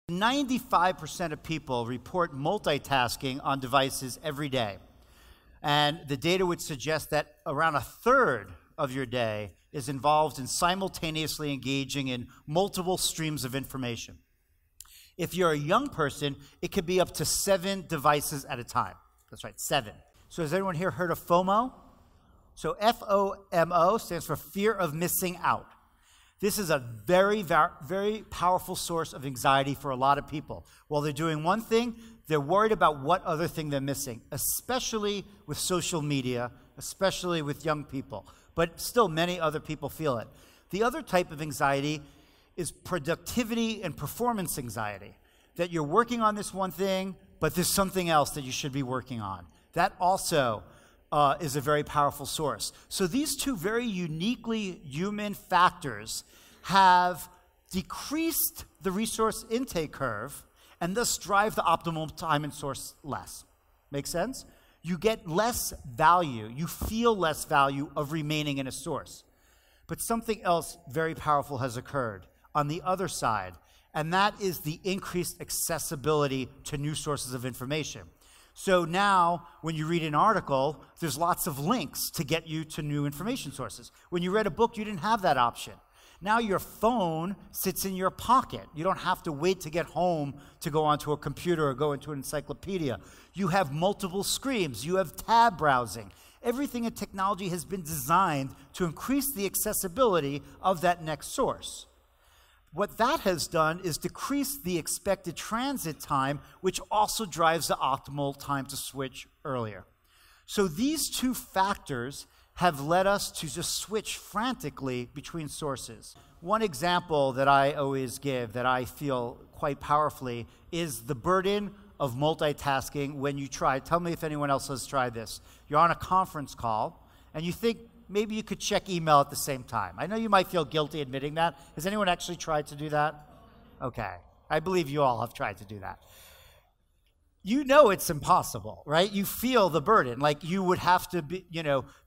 95% of people report multitasking on devices every day. And the data would suggest that around a third of your day is involved in simultaneously engaging in multiple streams of information. If you're a young person, it could be up to 7 devices at a time. That's right, 7. So has anyone here heard of FOMO? So FOMO stands for fear of missing out. This is a very, very powerful source of anxiety for a lot of people. While they're doing one thing, they're worried about what other thing they're missing, especially with social media, especially with young people. But still, many other people feel it. The other type of anxiety is productivity and performance anxiety, that you're working on this one thing, but there's something else that you should be working on. That also is a very powerful source. So these two very uniquely human factors have decreased the resource intake curve and thus drive the optimal time and source less. Make sense? You get less value, you feel less value of remaining in a source. But something else very powerful has occurred on the other side, and that is the increased accessibility to new sources of information. So now, when you read an article, there's lots of links to get you to new information sources. When you read a book, you didn't have that option. Now your phone sits in your pocket. You don't have to wait to get home to go onto a computer or go into an encyclopedia. You have multiple screens. You have tab browsing. Everything in technology has been designed to increase the accessibility of that next source. What that has done is decrease the expected transit time, which also drives the optimal time to switch earlier. So these two factors have led us to just switch frantically between sources. One example that I always give that I feel quite powerfully is the burden of multitasking when you try. Tell me if anyone else has tried this. You're on a conference call and you think, maybe you could check email at the same time. I know you might feel guilty admitting that. Has anyone actually tried to do that? Okay. I believe you all have tried to do that. You know it's impossible, right? You feel the burden. Like you would have to be,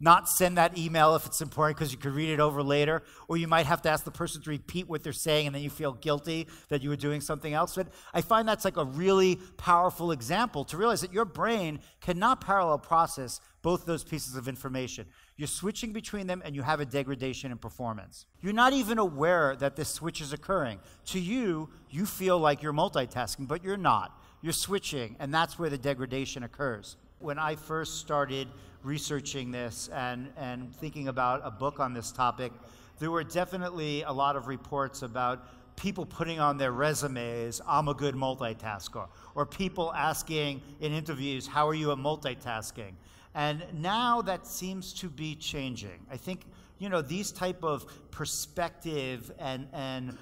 not send that email if it's important because you could read it over later, or you might have to ask the person to repeat what they're saying and then you feel guilty that you were doing something else. But I find that's like a really powerful example to realize that your brain cannot parallel process both those pieces of information. You're switching between them and you have a degradation in performance. You're not even aware that this switch is occurring. To you, you feel like you're multitasking, but you're not. You're switching, and that's where the degradation occurs. When I first started researching this and thinking about a book on this topic, there were definitely a lot of reports about people putting on their resumes, I'm a good multitasker, or people asking in interviews, how are you at multitasking? And now that seems to be changing. I think, these type of perspective and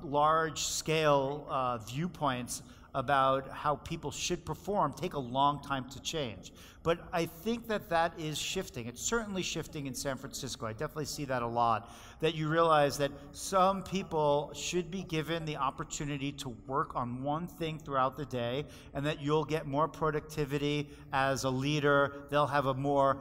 large-scale viewpoints about how people should perform take a long time to change. But I think that is shifting. It's certainly shifting in San Francisco. I definitely see that a lot, that you realize that some people should be given the opportunity to work on one thing throughout the day, and that you'll get more productivity as a leader. They'll have a more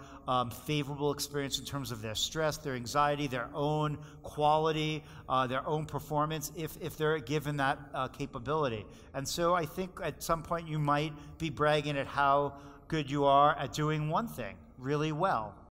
favorable experience in terms of their stress, their anxiety, their own quality, their own performance, if they're given that capability. And so I think at some point you might be bragging at how good you are at doing one thing really well.